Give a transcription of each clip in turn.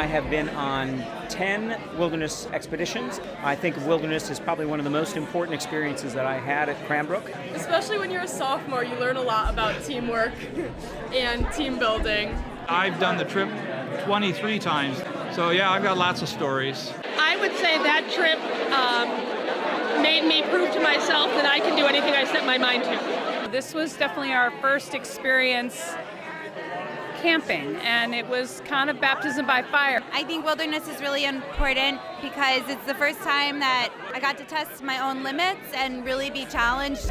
I have been on 10 wilderness expeditions. I think wilderness is probably one of the most important experiences that I had at Cranbrook. Especially when you're a sophomore, you learn a lot about teamwork and team building. I've done the trip 23 times, so yeah, I've got lots of stories. I would say that trip made me prove to myself that I can do anything I set my mind to. This was definitely our first experience camping, and it was kind of baptism by fire. I think wilderness is really important because it's the first time that I got to test my own limits and really be challenged.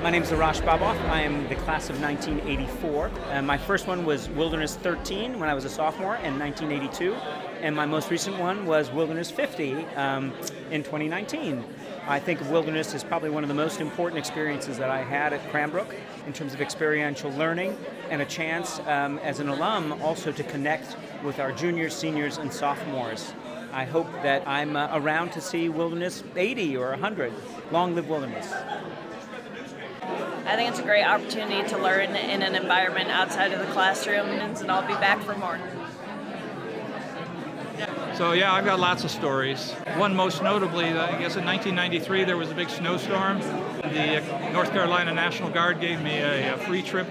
My name is Arash Baboff. I am the class of 1984. My first one was Wilderness 13 when I was a sophomore in 1982, and my most recent one was Wilderness 50 in 2019. I think wilderness is probably one of the most important experiences that I had at Cranbrook in terms of experiential learning and a chance as an alum also to connect with our juniors, seniors, and sophomores. I hope that I'm around to see Wilderness 80 or 100. Long live wilderness. I think it's a great opportunity to learn in an environment outside of the classroom, and I'll be back for more. So yeah, I've got lots of stories. One most notably, I guess in 1993 there was a big snowstorm. The North Carolina National Guard gave me a free trip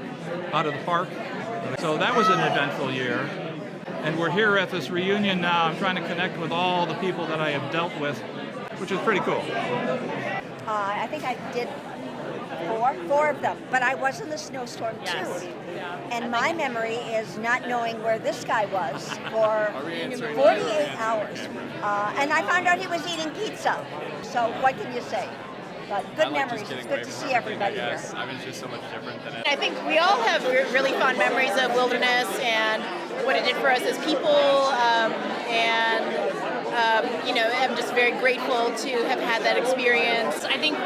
out of the park. So that was an eventful year. And we're here at this reunion now. I'm trying to connect with all the people that I have dealt with, which is pretty cool. I think I did four of them, but I was in the snowstorm too. And my memory is not knowing where this guy was for 48 hours. And I found out he was eating pizza. So what can you say? But good memories. It's good to see everybody here. I mean, it's just so much different than it. I think we all have really fond memories of wilderness and what it did for us as people, I'm just very grateful to have had that experience. I think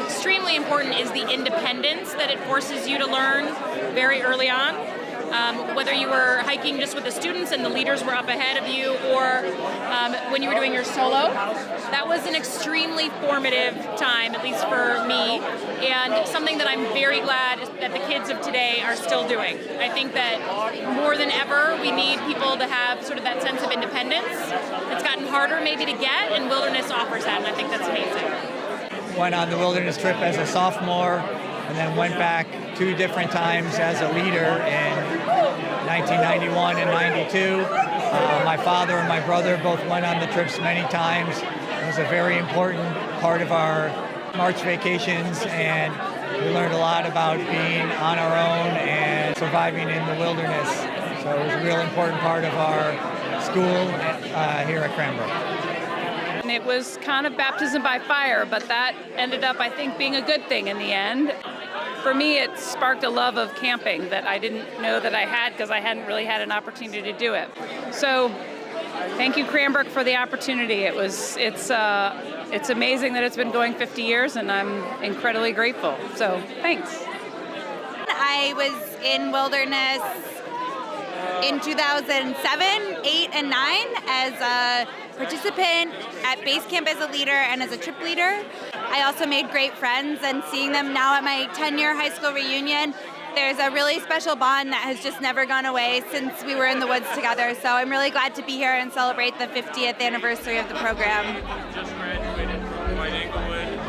extremely important is the independence that it forces you to learn very early on. Whether you were hiking just with the students and the leaders were up ahead of you, or when you were doing your solo, that was an extremely formative time, at least for me, and something that I'm very glad that the kids of today are still doing. I think that more than ever, we need people to have sort of that sense of independence. It's gotten harder maybe to get, and wilderness offers that, and I think that's amazing. Went on the wilderness trip as a sophomore, and then went back 2 different times as a leader in 1991 and 92. My father and my brother both went on the trips many times. It was a very important part of our March vacations, and we learned a lot about being on our own and surviving in the wilderness. So it was a real important part of our school here at Cranbrook. And it was kind of baptism by fire, but that ended up, I think, being a good thing in the end. For me, it sparked a love of camping that I didn't know that I had because I hadn't really had an opportunity to do it. So thank you, Cranbrook, for the opportunity. It's amazing that it's been going 50 years, and I'm incredibly grateful. So thanks. I was in wilderness in 2007, 8, and 9 as a participant, at base camp as a leader, and as a trip leader. I also made great friends, and seeing them now at my 10-year high school reunion, there's a really special bond that has just never gone away since we were in the woods together. So I'm really glad to be here and celebrate the 50th anniversary of the program. Just graduated from Kingswood.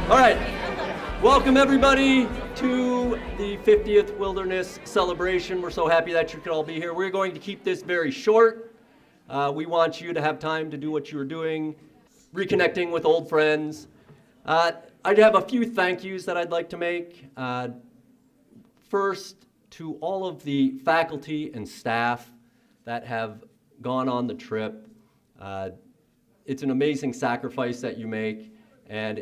All right, welcome everybody to the 50th Wilderness Celebration. We're so happy that you could all be here. We're going to keep this very short. We want you to have time to do what you were doing, reconnecting with old friends. I have a few thank yous that I'd like to make. First, to all of the faculty and staff that have gone on the trip. It's an amazing sacrifice that you make, and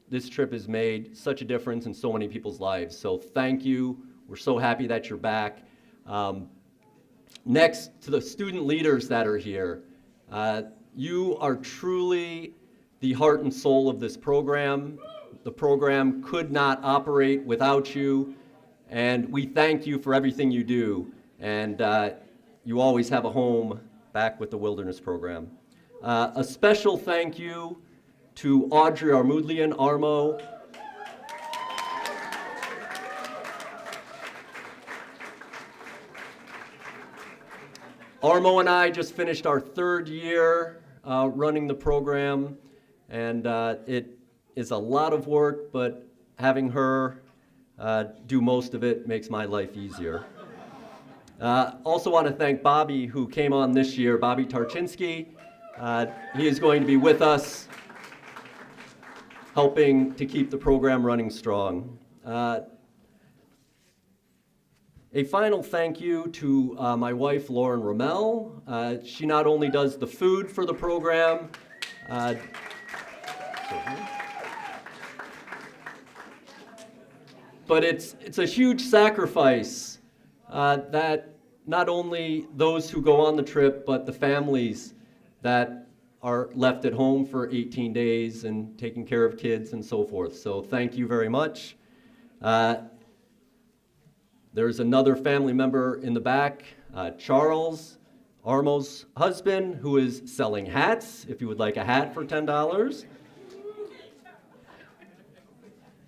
this trip has made such a difference in so many people's lives. So thank you. We're so happy that you're back. Next, to the student leaders that are here. You are truly the heart and soul of this program. The program could not operate without you, and we thank you for everything you do. and you always have a home back with the Wilderness program. A special thank you to Audrey Armudlian, Armo. Armo and I just finished our 3rd year running the program, and it is a lot of work, but having her do most of it makes my life easier. Also want to thank Bobby, who came on this year, Bobby Tarczynski. He is going to be with us, helping to keep the program running strong. A final thank you to my wife, Lauren Rommel. She not only does the food for the program, but it's a huge sacrifice that not only those who go on the trip, but the families that are left at home for 18 days and taking care of kids and so forth. So thank you very much. There's another family member in the back, Charles, Armo's husband, who is selling hats, if you would like a hat for $10.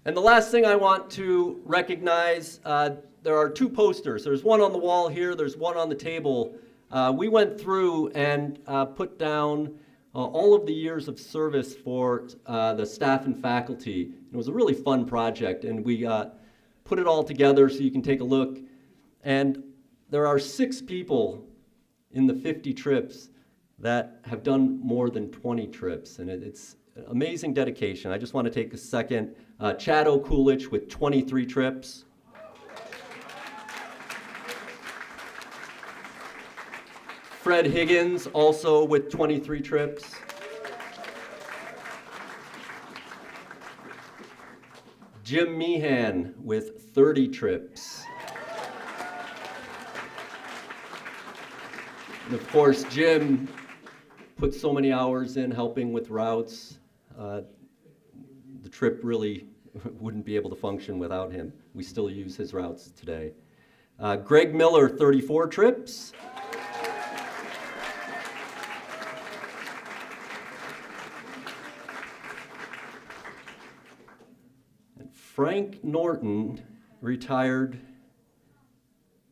And the last thing I want to recognize, there are 2 posters. There's one on the wall here, there's one on the table. We went through and put down all of the years of service for the staff and faculty. It was a really fun project, and we put it all together so you can take a look. And there are 6 people in the 50 trips that have done more than 20 trips, and it's amazing dedication. I just want to take a second. Chad O'Coolidge with 23 trips. Fred Higgins also with 23 trips. Jim Meehan with 30 trips. And of course, Jim put so many hours in helping with routes. The trip really wouldn't be able to function without him. We still use his routes today. Greg Miller, 34 trips. And Frank Norton retired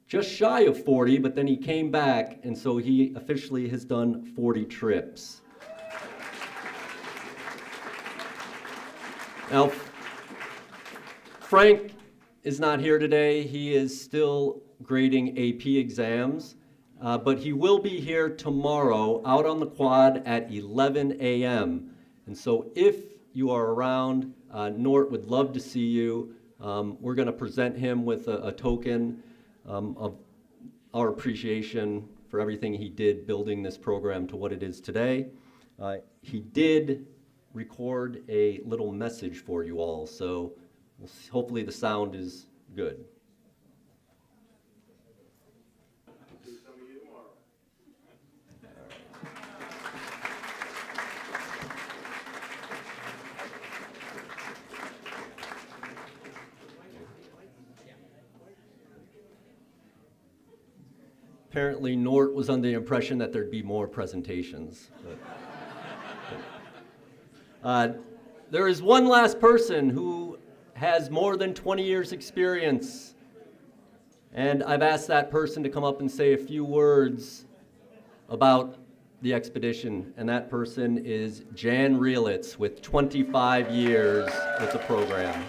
just shy of 40, but then he came back, and so he officially has done 40 trips. Now, Frank is not here today. He is still grading AP exams, but he will be here tomorrow out on the quad at 11 a.m. And so if you are around, Nort would love to see you. We're going to present him with a token of our appreciation for everything he did building this program to what it is today. He did record a little message for you all, so hopefully the sound is good. Apparently, Nort was under the impression that there'd be more presentations. There is one last person who has more than 20 years experience, and I've asked that person to come up and say a few words about the expedition, and that person is Jan Reelitz with 25 years with the program.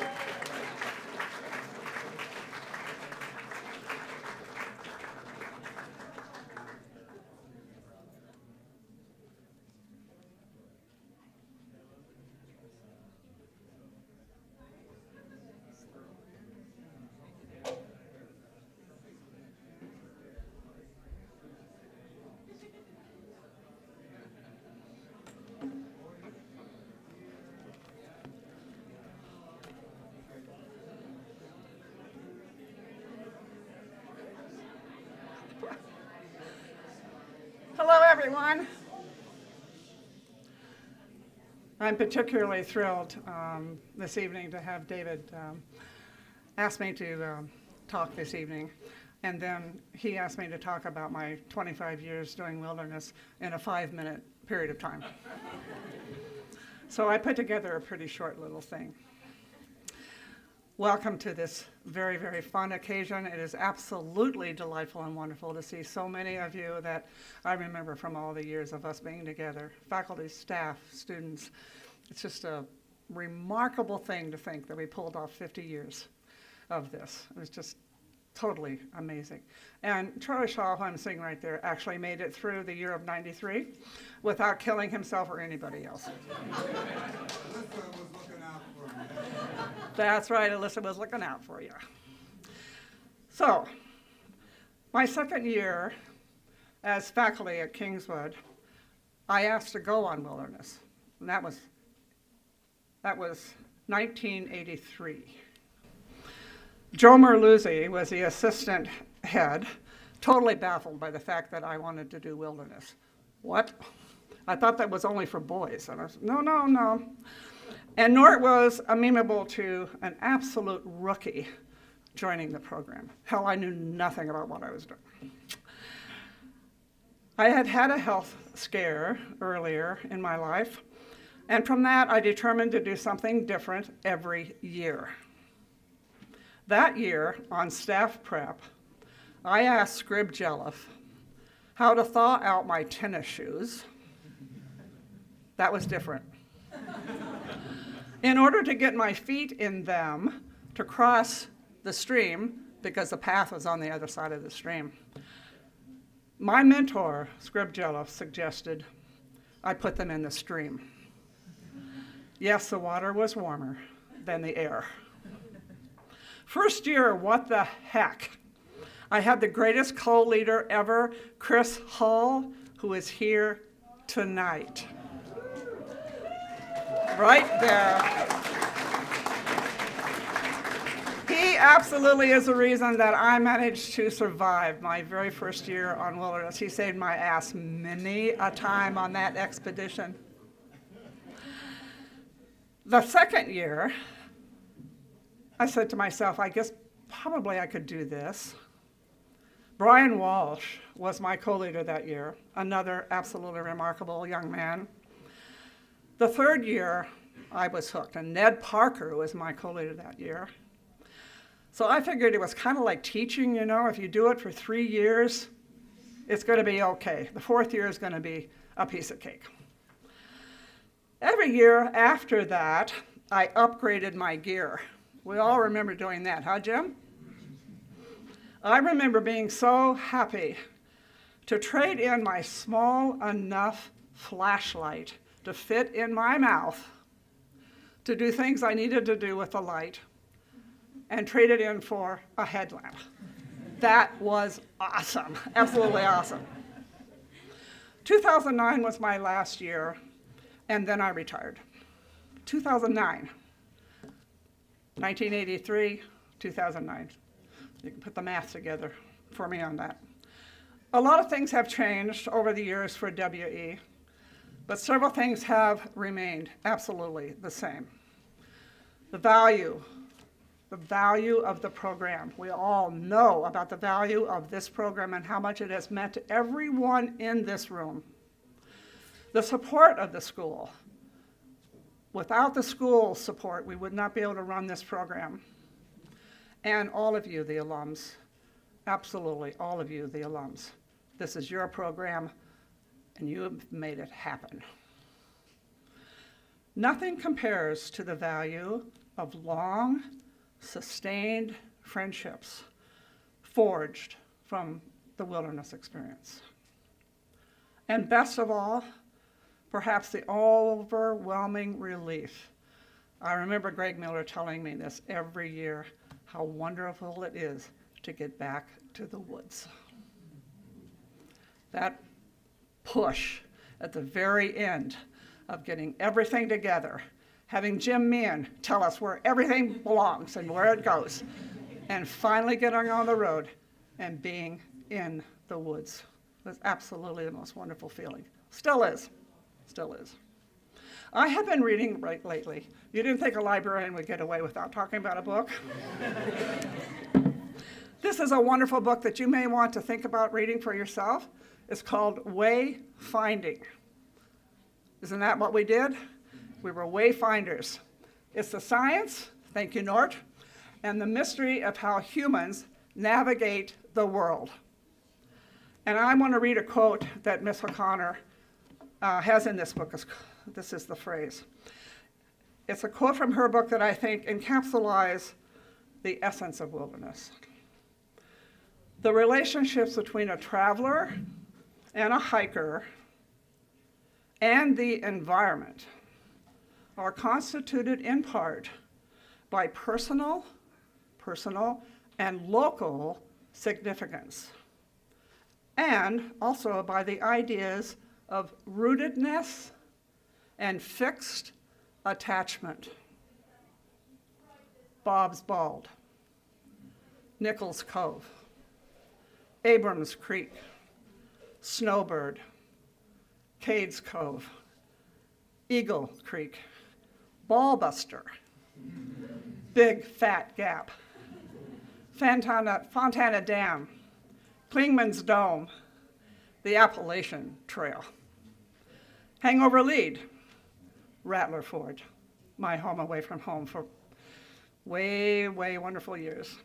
Hello, everyone. I'm particularly thrilled this evening to have David ask me to talk this evening. And then he asked me to talk about my 25 years doing wilderness in a 5-minute period of time. So I put together a pretty short little thing. Welcome to this very, very fun occasion. It is absolutely delightful and wonderful to see so many of you that I remember from all the years of us being together, faculty, staff, students. It's just a remarkable thing to think that we pulled off 50 years of this. It was just totally amazing. And Charlie Shaw, who I'm seeing right there, actually made it through the year of '93 without killing himself or anybody else. That's right, Alyssa was looking out for you. So, my second year as faculty at Kingswood, I asked to go on wilderness, and that was 1983. Joe Merluzzi was the assistant head, totally baffled by the fact that I wanted to do wilderness. What? I thought that was only for boys. And I said, no. And nor was amenable to an absolute rookie joining the program. Hell, I knew nothing about what I was doing. I had had a health scare earlier in my life, and from that I determined to do something different every year. That year, on staff prep, I asked Scrib Jelliff how to thaw out my tennis shoes. That was different. In order to get my feet in them to cross the stream, because the path was on the other side of the stream, my mentor, Scrib Jelliff, suggested I put them in the stream. Yes, the water was warmer than the air. First year, what the heck? I had the greatest co-leader ever, Chris Hull, who is here tonight. Right there. He absolutely is the reason that I managed to survive my very first year on wilderness. He saved my ass many a time on that expedition. The second year, I said to myself, I guess probably I could do this. Brian Walsh was my co-leader that year, another absolutely remarkable young man. The third year, I was hooked, and Ned Parker was my co-leader that year. So I figured it was kind of like teaching, if you do it for 3 years, it's going to be okay. The fourth year is going to be a piece of cake. Every year after that, I upgraded my gear. We all remember doing that, huh, Jim? I remember being so happy to trade in my small enough flashlight to fit in my mouth to do things I needed to do with the light and trade it in for a headlamp. That was awesome, absolutely awesome. 2009 was my last year, and then I retired. 2009. 1983, 2009. You can put the math together for me on that. A lot of things have changed over the years for WE, but several things have remained absolutely the same. The value of the program. We all know about the value of this program and how much it has meant to everyone in this room. The support of the school. Without the school support, we would not be able to run this program. And all of you, the alums, absolutely all of you, the alums. This is your program, and you have made it happen. Nothing compares to the value of long, sustained friendships forged from the wilderness experience. And best of all, perhaps the overwhelming relief. I remember Greg Miller telling me this every year, how wonderful it is to get back to the woods. That push at the very end of getting everything together, having Jim Meehan tell us where everything belongs and where it goes, and finally getting on the road and being in the woods was absolutely the most wonderful feeling. Still is. Still is. I have been reading lately. You didn't think a librarian would get away without talking about a book? This is a wonderful book that you may want to think about reading for yourself. It's called Wayfinding. Isn't that what we did? We were wayfinders. It's the science, thank you, Nort, and the mystery of how humans navigate the world. And I want to read a quote that Miss O'Connor has in this book. This is the phrase. It's a quote from her book that I think encapsulates the essence of wilderness. The relationships between a traveler and a hiker and the environment are constituted in part by personal and local significance, and also by the ideas of rootedness and fixed attachment. Bob's Bald, Nichols Cove, Abrams Creek, Snowbird, Cades Cove, Eagle Creek, Ballbuster, Big Fat Gap, Fontana Dam, Klingman's Dome, the Appalachian Trail, Hangover Lead, Rattler Forge, my home away from home for way wonderful years,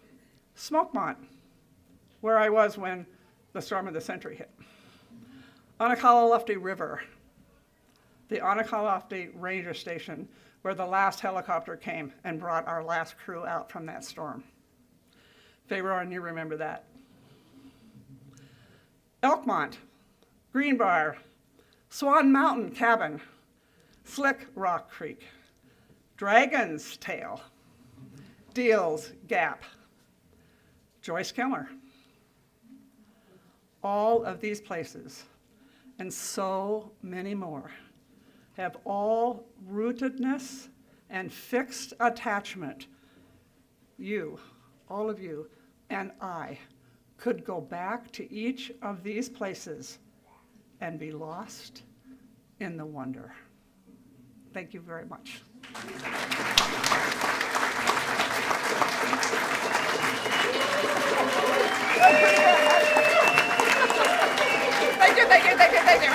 Smokemont, where I was when the storm of the century hit, Onakalalufty River, the Onakalalufty Ranger Station, where the last helicopter came and brought our last crew out from that storm. Fayron, you remember that. Elkmont, Greenbrier, Swan Mountain Cabin, Slick Rock Creek, Dragon's Tail, Deals Gap, Joyce Keller. All of these places, and so many more, have all rootedness and fixed attachment. You, all of you, and I could go back to each of these places and be lost in the wonder. Thank you very much. Thank you.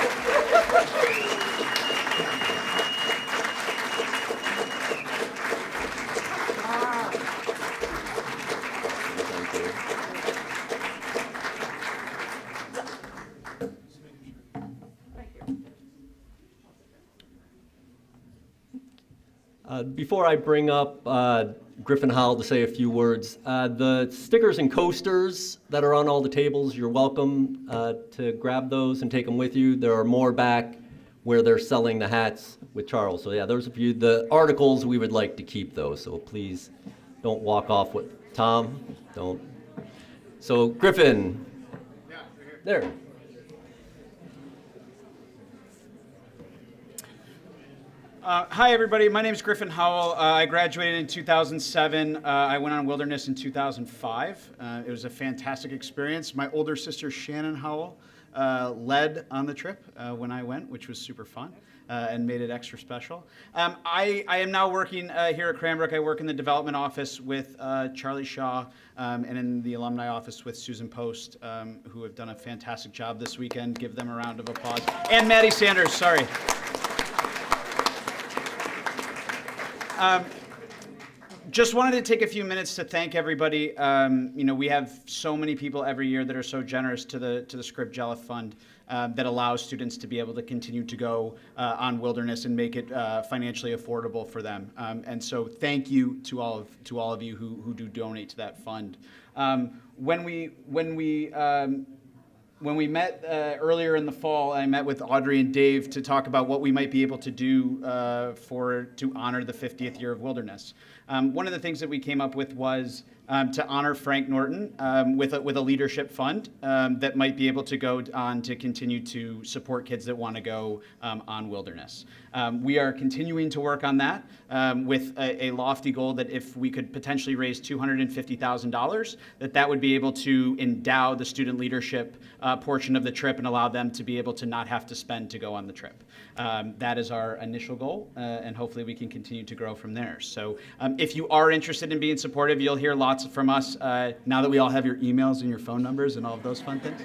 Before I bring up Griffin Howell to say a few words, the stickers and coasters that are on all the tables, you're welcome to grab those and take them with you. There are more back where they're selling the hats with Charles. So yeah, those of you, the articles, we would like to keep those. So please don't walk off with Tom. Don't. So Griffin, there. Hi, everybody. My name is Griffin Howell. I graduated in 2007. I went on Wilderness in 2005. It was a fantastic experience. My older sister, Shannon Howell, led on the trip when I went, which was super fun and made it extra special. I am now working here at Cranbrook. I work in the development office with Charlie Shaw and in the alumni office with Susan Post, who have done a fantastic job this weekend. Give them a round of applause. And Maddie Sanders, sorry. Just wanted to take a few minutes to thank everybody. We have so many people every year that are so generous to the Scribd-Jelliff Fund that allows students to be able to continue to go on Wilderness and make it financially affordable for them. And so thank you to all of you who do donate to that fund. When we met earlier in the fall, I met with Audrey and Dave to talk about what we might be able to do to honor the 50th year of Wilderness. One of the things that we came up with was to honor Frank Norton with a leadership fund that might be able to go on to continue to support kids that want to go on Wilderness. We are continuing to work on that with a lofty goal that if we could potentially raise $250,000, that would be able to endow the student leadership portion of the trip and allow them to be able to not have to spend to go on the trip. That is our initial goal, and hopefully we can continue to grow from there. So if you are interested in being supportive, you'll hear lots lots from us now that we all have your emails and your phone numbers and all of those fun things.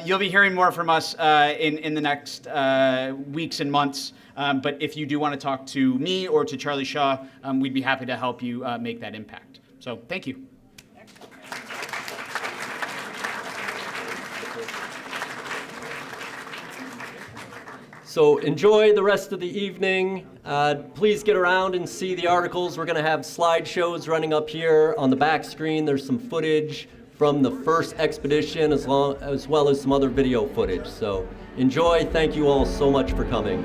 You'll be hearing more from us in the next weeks and months. But if you do want to talk to me or to Charlie Shaw, we'd be happy to help you make that impact. So thank you. So enjoy the rest of the evening. Please get around and see the articles. We're going to have slideshows running up here on the back screen. There's some footage from the first expedition as well as some other video footage. So enjoy. Thank you all so much for coming.